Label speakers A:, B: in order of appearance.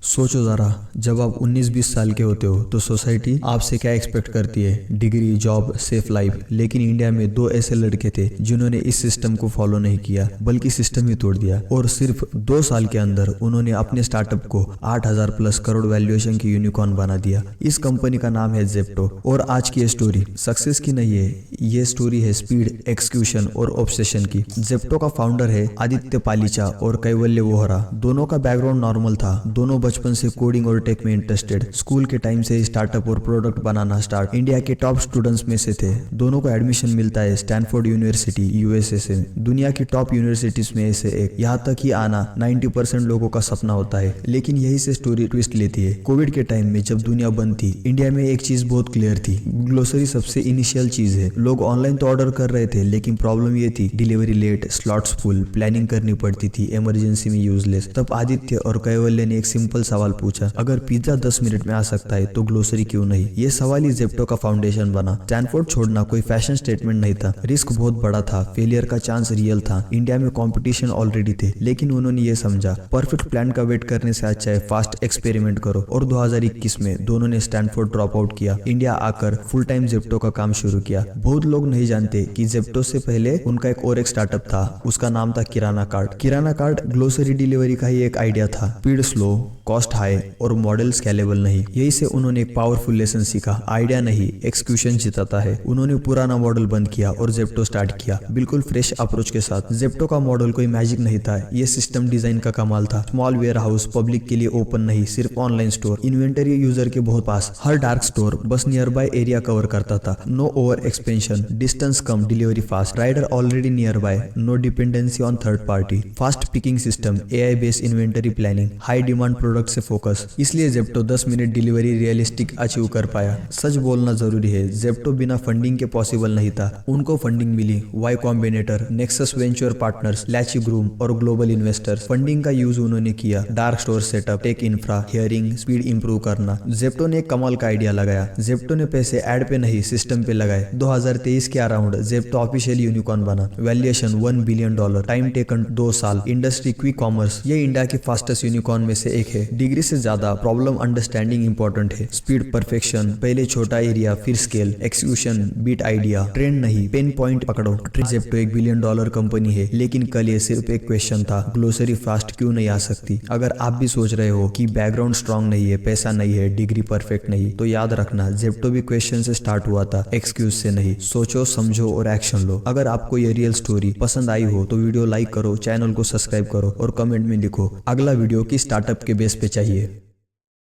A: सोचो ज़रा, जब आप 19-20 साल के होते हो तो सोसाइटी आपसे क्या एक्सपेक्ट करती है? Degree, job, safe life. लेकिन इंडिया में दो ऐसे लड़के थे जिन्होंने इस सिस्टम को फॉलो नहीं किया बल्कि सिस्टम ही तोड़ दिया। और सिर्फ 2 साल के अंदर उन्होंने अपने स्टार्टअप को 8,000 प्लस करोड़ वैल्यूएशन की यूनिकॉर्न बना दिया। इस कंपनी का नाम है जेप्टो। और आज की ये स्टोरी सक्सेस की नहीं है, ये स्टोरी है स्पीड, एक्सक्यूशन और ऑब्सेशन की। जेप्टो का फाउंडर है आदित्य पालीचा और कैवल्य वोहरा। दोनों का बैकग्राउंड नॉर्मल था। दोनों बचपन से कोडिंग और टेक में इंटरेस्टेड। स्कूल के टाइम से स्टार्टअप और प्रोडक्ट बनाना स्टार्ट। इंडिया के टॉप स्टूडेंट्स में से थे। दोनों को एडमिशन मिलता है स्टैनफोर्ड यूनिवर्सिटी यूएसए से, दुनिया की टॉप यूनिवर्सिटीज में से एक। यहाँ तक ही आना 90% लोगों का सपना होता है। लेकिन यही से स्टोरी ट्विस्ट लेती है। कोविड के टाइम में जब दुनिया बंद थी, इंडिया में एक चीज बहुत क्लियर थी, ग्लोसरी सबसे इनिशियल चीज है। लोग ऑनलाइन तो ऑर्डर कर रहे थे, लेकिन प्रॉब्लम ये थी delivery late, slots full, planning करनी पड़ती थी, इमरजेंसी में यूजलेस। तब आदित्य और कैवल्य ने एक सिंपल सवाल पूछा, अगर पिज्जा 10 मिनट में आ सकता है तो ग्लोसरी क्यों नहीं? ये सवाल ही जेप्टो का फाउंडेशन बना। स्टैनफोर्ड छोड़ना कोई फैशन स्टेटमेंट नहीं था, रिस्क बहुत बड़ा था, फेलियर का चांस रियल था, इंडिया में कंपटीशन ऑलरेडी थे। लेकिन उन्होंने ये समझा, परफेक्ट प्लान का वेट करने से अच्छा है फास्ट एक्सपेरिमेंट करो। और 2021 में दोनों ने स्टैनफोर्ड ड्रॉप आउट किया, इंडिया आकर फुल टाइम जेप्टो का काम शुरू किया। बहुत लोग नहीं जानते कि जेप्टो से पहले उनका एक और एक स्टार्टअप था, उसका नाम था किराना कार्ट। किराना कार्ट ग्लोसरी डिलीवरी का ही एक आइडिया था, स्पीड स्लो, कॉस्ट हाई और मॉडल स्केलेबल नहीं। यही से उन्होंने एक पावरफुल लेसन सीखा, आइडिया नहीं एक्सक्यूशन जिताता है। उन्होंने पुराना मॉडल बंद किया और जेप्टो स्टार्ट किया, बिल्कुल फ्रेश अप्रोच के साथ। जेप्टो का मॉडल कोई मैजिक नहीं था, ये सिस्टम डिजाइन का कमाल था। स्मॉल वेयर हाउस, पब्लिक के लिए ओपन नहीं, सिर्फ ऑनलाइन स्टोर, इन्वेंटरी यूजर के बहुत पास, हर डार्क स्टोर बस नियर बाय एरिया कवर करता था। नो ओवर एक्सपेंशन, डिस्टेंस कम, delivery fast, rider already nearby, no dependency on third party, fast picking system, AI based inventory planning, high demand product से फोकस। इसलिए Zepto 10 minute delivery realistic achieve कर पाया। सच बोलना जरूरी है, जेप्टो बिना फंडिंग के पॉसिबल नहीं था। उनको फंडिंग मिली Y Combinator, Nexus Venture Partners, Lachy Groom और ग्लोबल इन्वेस्टर्स। फंडिंग का यूज उन्होंने किया, dark store setup, tech infra, hiring, speed improve करना। जेप्टो ने एक कमाल का आइडिया लगाया। जेप्टो ने पैसे एड पे नहीं सिस्टम पे लगाए। 2023 के अराउंड जेप्टो ऑफिशियल यूनिकॉर्न बना, वैल्यूएशन $1 बिलियन, टाइम टेकन 2 साल, इंडस्ट्री क्विक कॉमर्स। ये इंडिया के फास्टेस्ट यूनिकॉर्न में से एक है। डिग्री से ज्यादा प्रॉब्लम अंडरस्टैंडिंग इंपॉर्टेंट है। स्पीड, परफेक्शन, पहले छोटा एरिया फिर scale, execution beat idea, trend नहीं पेन पॉइंट पकड़ो। जेप्टो $1 बिलियन कंपनी है, लेकिन कल ये सिर्फ एक क्वेश्चन था, ग्लोसरी फास्ट क्यों नहीं आ सकती? अगर आप भी सोच रहे हो कि बैकग्राउंड स्ट्रांग नहीं है, पैसा नहीं है, डिग्री परफेक्ट नहीं, तो याद रखना जेप्टो भी क्वेश्चन से स्टार्ट हुआ था, एक्सक्यूज से नहीं। सोचो, समझो और एक्शन लो। अगर आपको ये रियल स्टोरी पसंद आई हो तो वीडियो लाइक करो, चैनल को सब्सक्राइब करो और कमेंट में लिखो अगला वीडियो किस स्टार्टअप के बेस पे चाहिए।